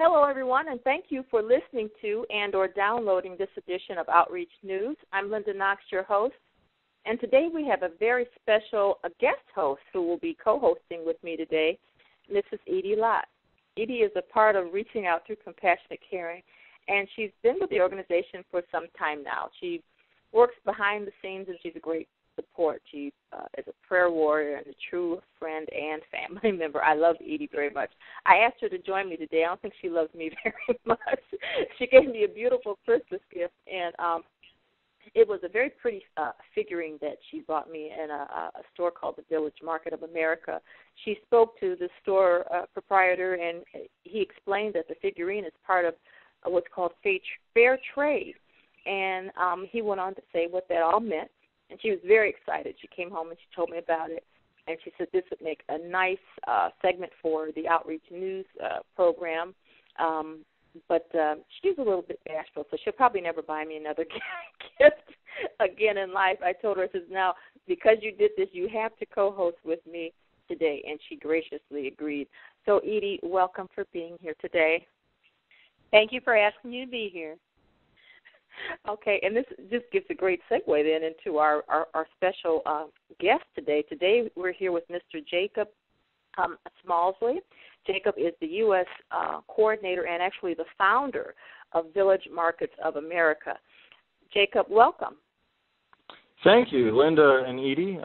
Hello, everyone, and thank you for listening to and or downloading this edition of Outreach News. I'm Linda Knox, your host, and today we have a very special guest host who will be co-hosting with me today, and this is Edie Lott. Edie is a part of Reaching Out Through Compassionate Caring, and she's been with the organization for some time now. She works behind the scenes, and she's a great support. She is a prayer warrior and a true friend and family member. I love Edie very much. I asked her to join me today. I don't think she loves me very much. She gave me a beautiful Christmas gift, and it was a very pretty figurine that she bought me in a store called the Village Market of America. She spoke to the store proprietor, and he explained that the figurine is part of what's called fair trade. And he went on to say what that all meant. And she was very excited. She came home and she told me about it. And she said this would make a nice segment for the Outreach News program. But she's a little bit bashful, so she'll probably never buy me another gift again in life. I told her, I said, now, because you did this, you have to co-host with me today. And she graciously agreed. So, Edie, welcome for being here today. Thank you for asking me to be here. Okay, and this just gives a great segue then into our special guest today. Today we're here with Mr. Jacob Schmalzle. Jacob is the U.S. coordinator and actually the founder of Village Markets of America. Jacob, welcome. Thank you, Linda and Edie,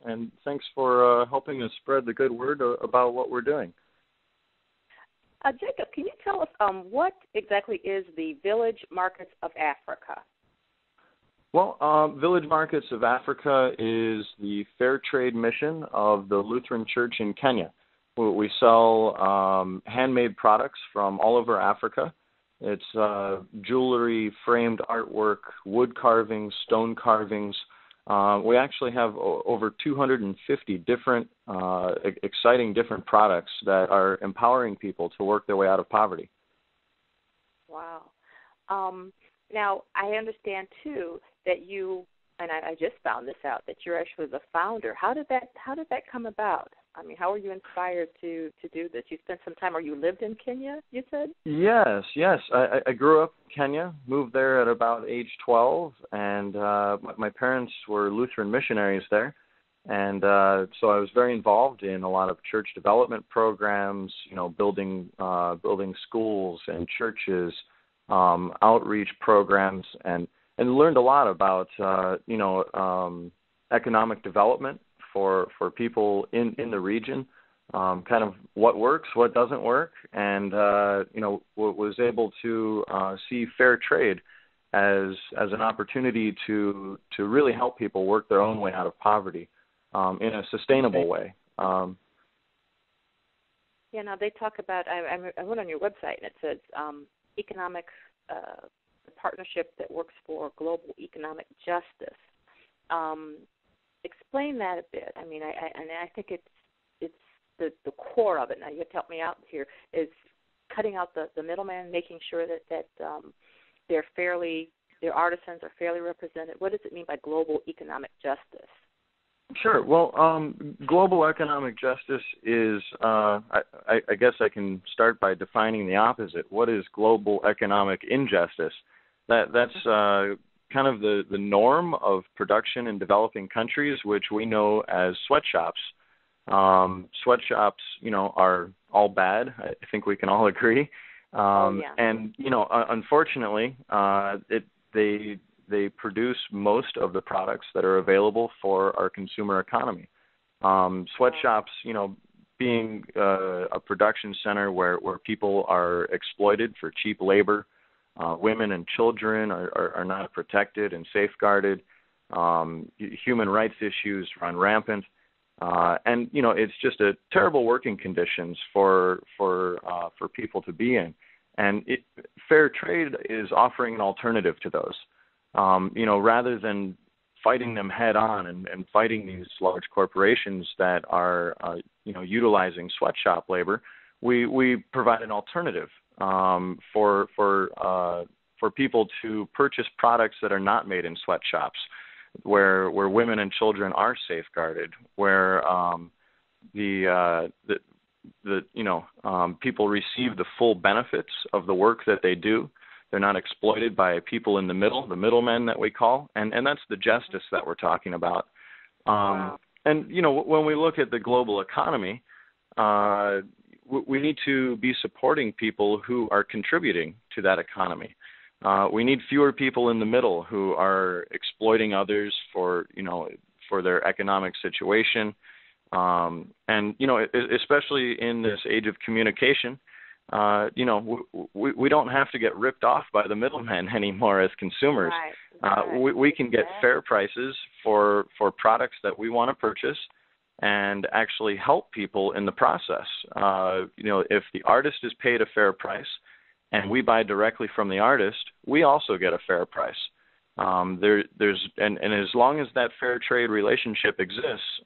and thanks for helping us spread the good word about what we're doing. Jacob, can you tell us what exactly is the Village Markets of Africa? Well, Village Markets of Africa is the fair trade mission of the Lutheran Church in Kenya. We sell handmade products from all over Africa. It's jewelry, framed artwork, wood carvings, stone carvings. We actually have over 250 different, exciting different products that are empowering people to work their way out of poverty. Wow. Now, I understand, too, that you, and I just found this out, that you're actually the founder. How did that come about? I mean, how were you inspired to do this? You spent some time, or you lived in Kenya, you said? Yes. I grew up in Kenya, moved there at about age 12, and my parents were Lutheran missionaries there. And so I was very involved in a lot of church development programs, building schools and churches, outreach programs, and learned a lot about, economic development for people in the region, kind of what works, what doesn't work, and was able to see fair trade as an opportunity to really help people work their own way out of poverty in a sustainable way. Yeah, now they talk about, I went on your website and it says economic partnership that works for global economic justice. Explain that a bit. I mean, I think it's the core of it. Now you have to help me out here. Is cutting out the middleman, making sure that their artisans are fairly represented. What does it mean by global economic justice? Sure. Well, global economic justice is, I guess I can start by defining the opposite. What is global economic injustice? That's kind of the norm of production in developing countries, which we know as sweatshops. Sweatshops, are all bad. I think we can all agree. And, unfortunately, they produce most of the products that are available for our consumer economy. Sweatshops, being a production center where people are exploited for cheap labor, women and children are not protected and safeguarded. Human rights issues run rampant. And, it's just a terrible working conditions for people to be in. And fair trade is offering an alternative to those. Rather than fighting them head on and fighting these large corporations that are, utilizing sweatshop labor, we provide an alternative for people to purchase products that are not made in sweatshops, where women and children are safeguarded, where people receive the full benefits of the work that they do. They're not exploited by people in the middle, the middlemen that we call, and that's the justice that we're talking about. Wow. And, when we look at the global economy, we need to be supporting people who are contributing to that economy. We need fewer people in the middle who are exploiting others for their economic situation. And, especially in this age of communication, we don't have to get ripped off by the middlemen anymore as consumers. Right. We can get fair prices for products that we want to purchase and actually help people in the process. If the artist is paid a fair price and we buy directly from the artist, we also get a fair price. And as long as that fair trade relationship exists,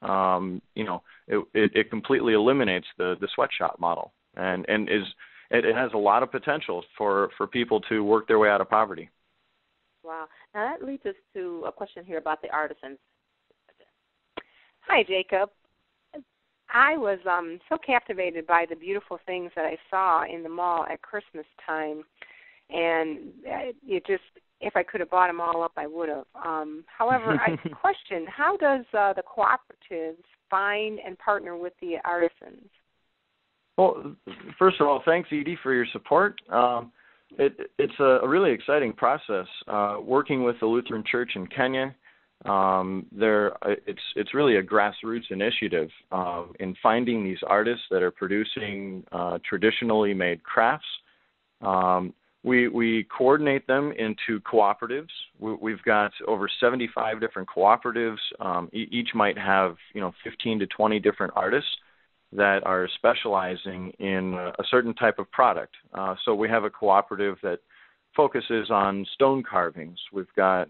it completely eliminates the sweatshop model, and it has a lot of potential for people to work their way out of poverty. Wow. Now that leads us to a question here about the artisans. Hi, Jacob. I was so captivated by the beautiful things that I saw in the mall at Christmas time, and if I could have bought them all up, I would have. However, I question, how does the cooperatives find and partner with the artisans? Well, first of all, thanks, Edie, for your support. It's a really exciting process. Working with the Lutheran Church in Kenya, it's really a grassroots initiative in finding these artists that are producing traditionally made crafts. We coordinate them into cooperatives. We've got over 75 different cooperatives. Each might have 15 to 20 different artists that are specializing in a certain type of product. So we have a cooperative that focuses on stone carvings. We've got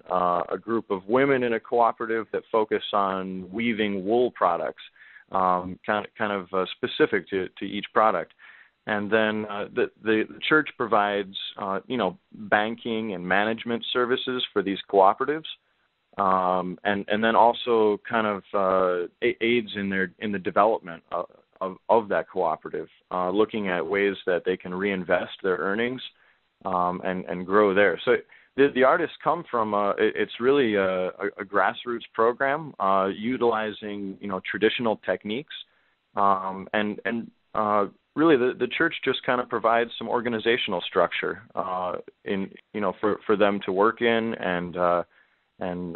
a group of women in a cooperative that focus on weaving wool products, kind of specific to each product. And then the church provides, banking and management services for these cooperatives, and then also kind of aids in the development of that cooperative, looking at ways that they can reinvest their earnings and grow there. So the artists come from it's really a grassroots program utilizing traditional techniques, and really the church just kind of provides some organizational structure for them to work in and kind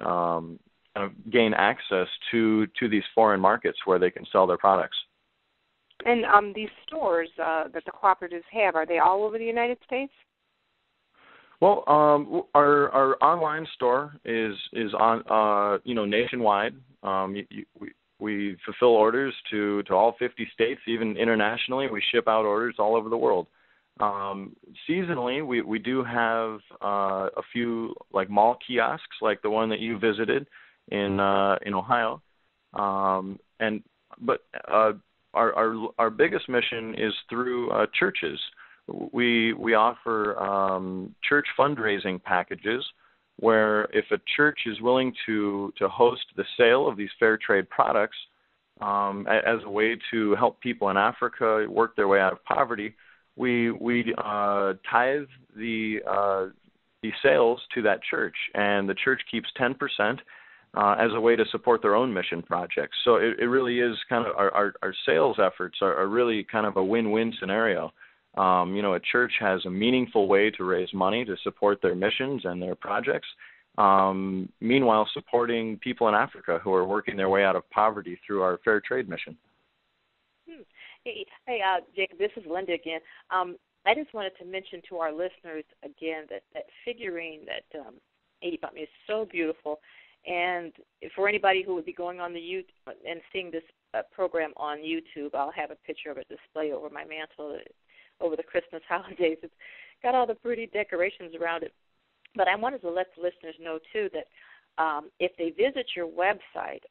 of gain access to these foreign markets where they can sell their products. And these stores that the cooperatives have, are they all over the United States? Well, our online store is on nationwide. We fulfill orders to all 50 states, even internationally. We ship out orders all over the world. Seasonally, we do have a few like mall kiosks, like the one that you visited in Ohio. But our biggest mission is through churches. We offer church fundraising packages where if a church is willing to host the sale of these fair trade products as a way to help people in Africa work their way out of poverty, we tithe the sales to that church, and the church keeps 10% as a way to support their own mission projects. So it really is kind of our sales efforts are really kind of a win-win scenario. A church has a meaningful way to raise money to support their missions and their projects, meanwhile supporting people in Africa who are working their way out of poverty through our fair trade mission. Hey, Jacob, this is Linda again. I just wanted to mention to our listeners again that figurine that Edie bought me is so beautiful. And for anybody who would be going on the YouTube and seeing this program on YouTube, I'll have a picture of it displayed over my mantle over the Christmas holidays. It's got all the pretty decorations around it. But I wanted to let the listeners know, too, that if they visit your website,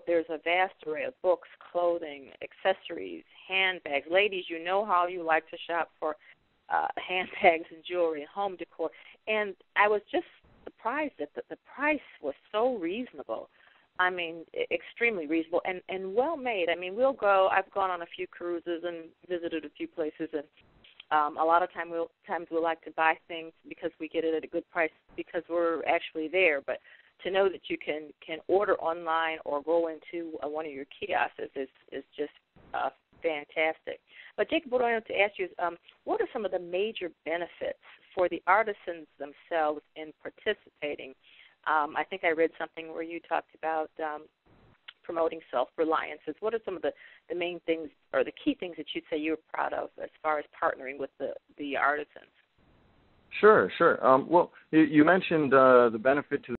there's a vast array of books, clothing, accessories, handbags. Ladies, you know how you like to shop for handbags and jewelry and home decor. And I was just surprised that the price was so reasonable. I mean, extremely reasonable and well made. I mean, I've gone on a few cruises and visited a few places, and a lot of times we'll like to buy things because we get it at a good price because we're actually there. But to know that you can order online or go into one of your kiosks is just fantastic. But Jacob, what I wanted to ask you is, what are some of the major benefits for the artisans themselves in participating? I think I read something where you talked about promoting self-reliances. What are some of the main things or the key things that you'd say you're proud of as far as partnering with the artisans? Sure. Well, you mentioned the benefit to